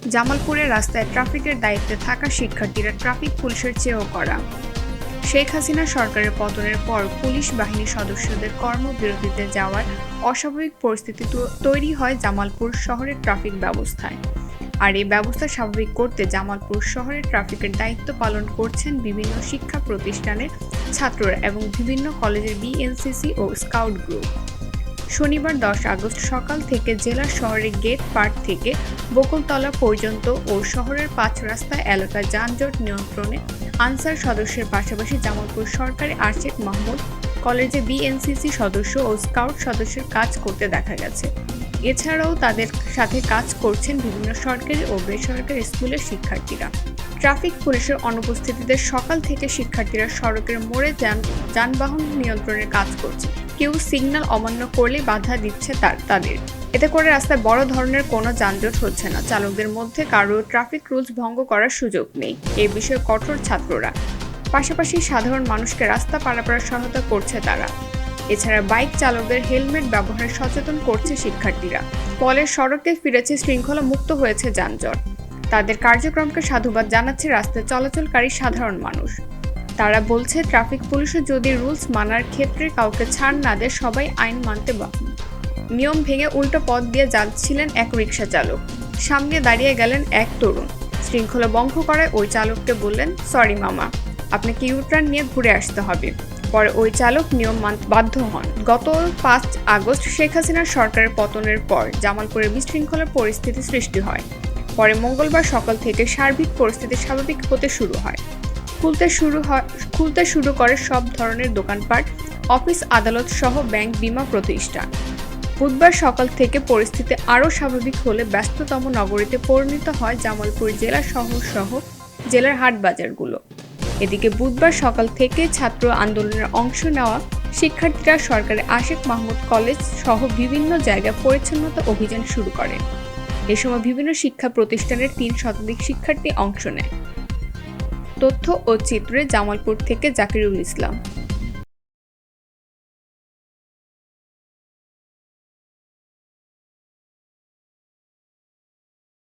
জামালপুরের রাস্তায় ট্রাফিকের দায়িত্বে থাকা শিক্ষার্থীরা ট্রাফিক পুলিশের চেয়েও কড়া। শেখ হাসিনা সরকারের পতনের পর পুলিশ বাহিনীর সদস্যদের কর্মবিরতিতে যাওয়ার অস্বাভাবিক পরিস্থিতি তৈরি হয় জামালপুর শহরের ট্রাফিক ব্যবস্থায়। আর এই ব্যবস্থা স্বাভাবিক করতে জামালপুর শহরের ট্রাফিকের দায়িত্ব পালন করছেন বিভিন্ন শিক্ষা প্রতিষ্ঠানের ছাত্ররা এবং বিভিন্ন কলেজের বিএনসিসি ও স্কাউট গ্রুপ। শনিবার 10 আগস্ট সকাল থেকে জেলার শহরের গেট পার্ক থেকে বকুলতলা পর্যন্ত ও শহরের 5 রাস্তা এলাকায় যানজট নিয়ন্ত্রণে আনসার সদস্যের পাশাপাশি জামালপুর সরকারি আরশেদ মাহমুদ কলেজে বিএনসিসি সদস্য ও স্কাউট সদস্যের কাজ করতে দেখা গেছে। এছাড়াও তাদের সাথে কাজ করছেন বিভিন্ন সরকারি ও বেসরকারি স্কুলের শিক্ষার্থীরা। ট্রাফিক পুলিশের অনুপস্থিতিতে সকাল থেকে শিক্ষার্থীরা সড়কের মোড়ে যানবাহন নিয়ন্ত্রণের কাজ করছে। কেউ সিগন্যাল অমান্য করলে বাধা দিচ্ছে তাদের। এতে করে রাস্তায় বড় ধরনের কোনো যানজট হচ্ছে না। চালকদের মধ্যে কারো ট্রাফিক রুলস ভঙ্গ করার সুযোগ নেই। এই বিষয়ে কঠোর ছাত্ররা। পাশাপাশি সাধারণ মানুষকে রাস্তা পারাপারের সহায়তা করছে তারা। এছাড়া বাইক চালকদের হেলমেট ব্যবহারে সচেতন করছে শিক্ষার্থীরা। ফলে সড়কে ফিরেছে শৃঙ্খলা মুক্ত হয়েছে যানজট। তাদের কার্যক্রমকে সাধুবাদ জানাচ্ছে রাস্তায় চলাচলকারী সাধারণ মানুষ। তারা বলছে ট্রাফিক পুলিশও যদি রুলস মানার ক্ষেত্রে কাউকে ছাড় না দেয়, সবাই আইন মানতে বাধ্য। নিয়ম ভেঙে উল্টো পথ দিয়ে যাচ্ছিলেন এক রিকশা চালক। সামনে দাঁড়িয়ে গেলেন এক তরুণ। শৃঙ্খলা ভঙ্গ করায় ওই চালককে বললেন, সরি মামা, আপনাকে ইউটার্ন নিয়ে ঘুরে আসতে হবে। পরে ওই চালক নিয়ম মানতে বাধ্য হন। গত 5 আগস্ট শেখ হাসিনার সরকারের পতনের পর জামালপুরে বিশৃঙ্খলার পরিস্থিতি সৃষ্টি হয়। পরে মঙ্গলবার সকাল থেকে সার্বিক পরিস্থিতি স্বাভাবিক হতে শুরু হয়। খুলতে শুরু করে সব ধরনের দোকানপাট, অফিস আদালত সহ ব্যাংক, বীমা প্রতিষ্ঠান। বুধবার সকাল থেকে পরিস্থিতি আরও স্বাভাবিক হলে ব্যস্ততম নগরীতে পরিণত হয় জামালপুর জেলা শহর সহ জেলার হাট বাজারগুলো। এদিকে বুধবার সকাল থেকে ছাত্র আন্দোলনের অংশ নেওয়া শিক্ষার্থীরা সরকারি আরশেদ মাহমুদ কলেজ সহ বিভিন্ন জায়গায় পরিচ্ছন্নতা অভিযান শুরু করেন। এ সময় বিভিন্ন শিক্ষা প্রতিষ্ঠানের 3 শতাধিক শিক্ষার্থী অংশ নেয়। তথ্য ও চিত্রে জামালপুর থেকে জাকিরুল ইসলাম।